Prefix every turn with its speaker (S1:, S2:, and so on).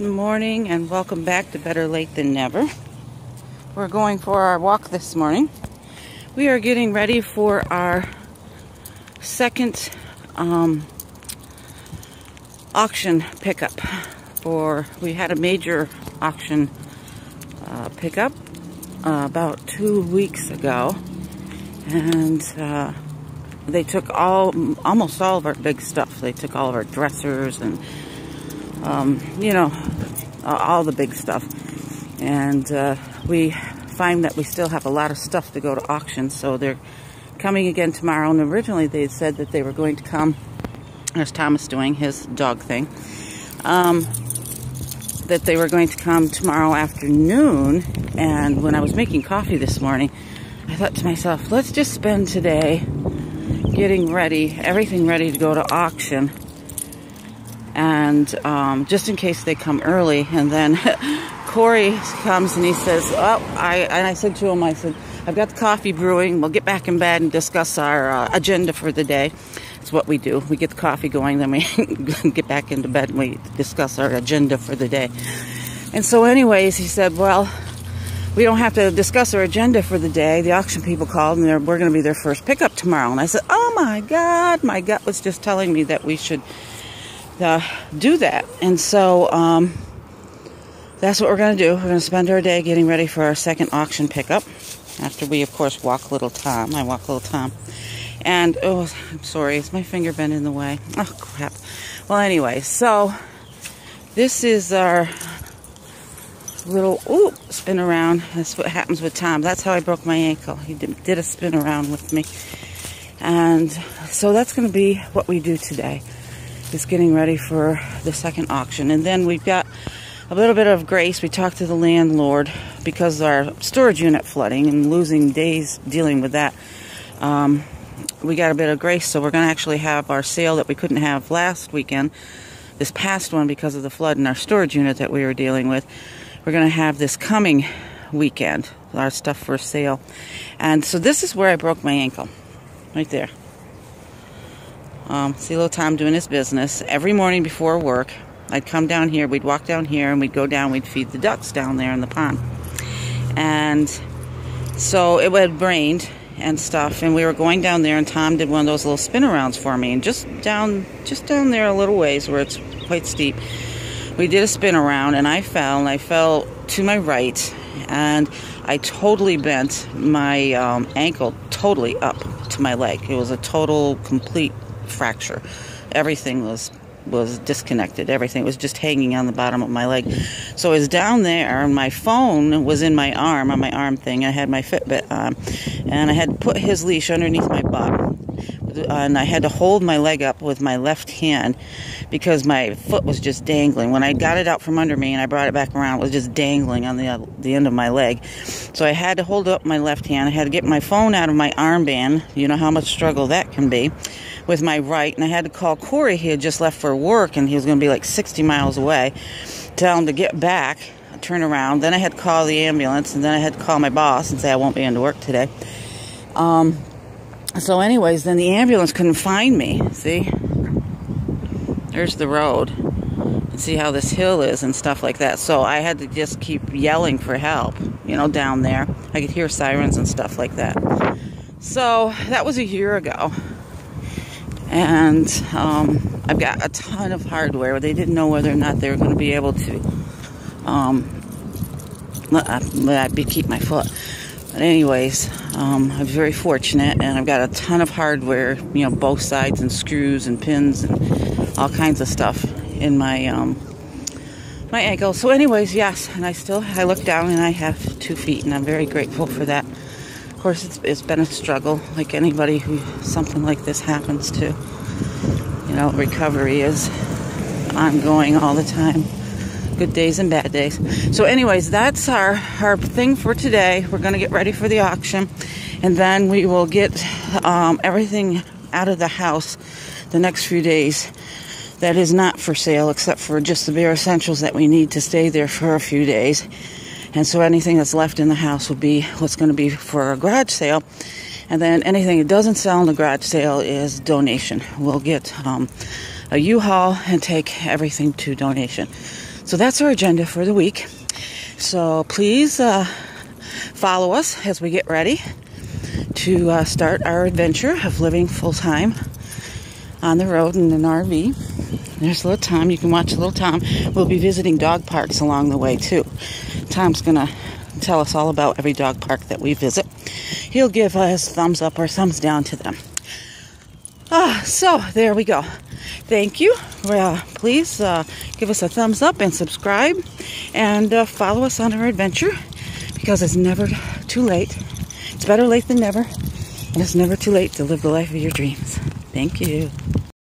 S1: morning and welcome back to Better Late Than Never. We're going for our walk this morning. We are getting ready for our second auction pickup. We had a major auction pickup about 2 weeks ago, and they took almost all of our big stuff. They took all of our dressers and all the big stuff. And we find that we still have a lot of stuff to go to auction, so they're coming again tomorrow. And originally they said that they were going to come, as Thomas doing his dog thing, that they were going to come tomorrow afternoon. And when I was making coffee this morning, I thought to myself, let's just spend today getting ready, everything ready to go to auction, and just in case they come early. And then Corey comes and he says, I said to him, I said, I've got the coffee brewing. We'll get back in bed and discuss our agenda for the day. It's what we do. We get the coffee going, then we get back into bed and we discuss our agenda for the day. And so anyways, he said, well, we don't have to discuss our agenda for the day. The auction people called and we're going to be their first pickup tomorrow. And I said, oh my God, my gut was just telling me that we should do that. And so that's what we're going to do. We're going to spend our day getting ready for our second auction pickup, after we, of course, walk little Tom. I walk little Tom. And, oh, I'm sorry, is my finger bent in the way? Oh, crap. Well, anyway, so this is our little, spin around. That's what happens with Tom. That's how I broke my ankle. He did a spin around with me. And so that's going to be what we do today, is getting ready for the second auction. And then we've got a little bit of grace. We talked to the landlord because of our storage unit flooding and losing days dealing with that. We got a bit of grace, so we're going to actually have our sale that we couldn't have last weekend, this past one, because of the flood in our storage unit that we were dealing with. We're going to have this coming weekend, our stuff for sale. And so this is where I broke my ankle, right there. See little Tom doing his business. Every morning before work, I'd come down here, we'd walk down here, and we'd go down, we'd feed the ducks down there in the pond. And so it had rained and stuff, and we were going down there, and Tom did one of those little spin arounds for me, and just down there a little ways where it's quite steep, we did a spin around, and I fell to my right, and I totally bent my ankle totally up to my leg. It was a total, complete fracture. Everything was disconnected. Everything was just hanging on the bottom of my leg. So I was down there, and my phone was in my arm, on my arm thing. I had my Fitbit on, and I had put his leash underneath my butt, and I had to hold my leg up with my left hand because my foot was just dangling. When I got it out from under me and I brought it back around, it was just dangling on the end of my leg. So I had to hold up my left hand. I had to get my phone out of my armband. You know how much struggle that can be, with my right. And I had to call Corey. He had just left for work, and he was going to be like 60 miles away. Tell him to get back, turn around. Then I had to call the ambulance, and then I had to call my boss and say I won't be into work today. So anyways, then the ambulance couldn't find me. See? There's the road. And see how this hill is and stuff like that. So I had to just keep yelling for help, down there. I could hear sirens and stuff like that. So that was a year ago. And I've got a ton of hardware. They didn't know whether or not they were going to be able to let me keep my foot. But anyways, I'm very fortunate, and I've got a ton of hardware, both sides, and screws and pins and all kinds of stuff in my my ankle. So anyways, yes, and I look down and I have 2 feet, and I'm very grateful for that. Of course, it's been a struggle, like anybody who something like this happens to. Recovery is ongoing all the time. Good days and bad days. So anyways, that's our thing for today. We're going to get ready for the auction, and then we will get everything out of the house the next few days that is not for sale, except for just the bare essentials that we need to stay there for a few days. And so anything that's left in the house will be what's going to be for a garage sale. And then anything that doesn't sell in the garage sale is donation. We'll get a U-Haul and take everything to donation. So that's our agenda for the week. So please follow us as we get ready to start our adventure of living full-time on the road in an RV. There's little Tom. You can watch little Tom. We'll be visiting dog parks along the way too. Tom's gonna tell us all about every dog park that we visit. He'll give us thumbs up or thumbs down to them. So there we go. Thank you. Please give us a thumbs up and subscribe and follow us on our adventure, because it's never too late. It's better late than never, and it's never too late to live the life of your dreams. Thank you.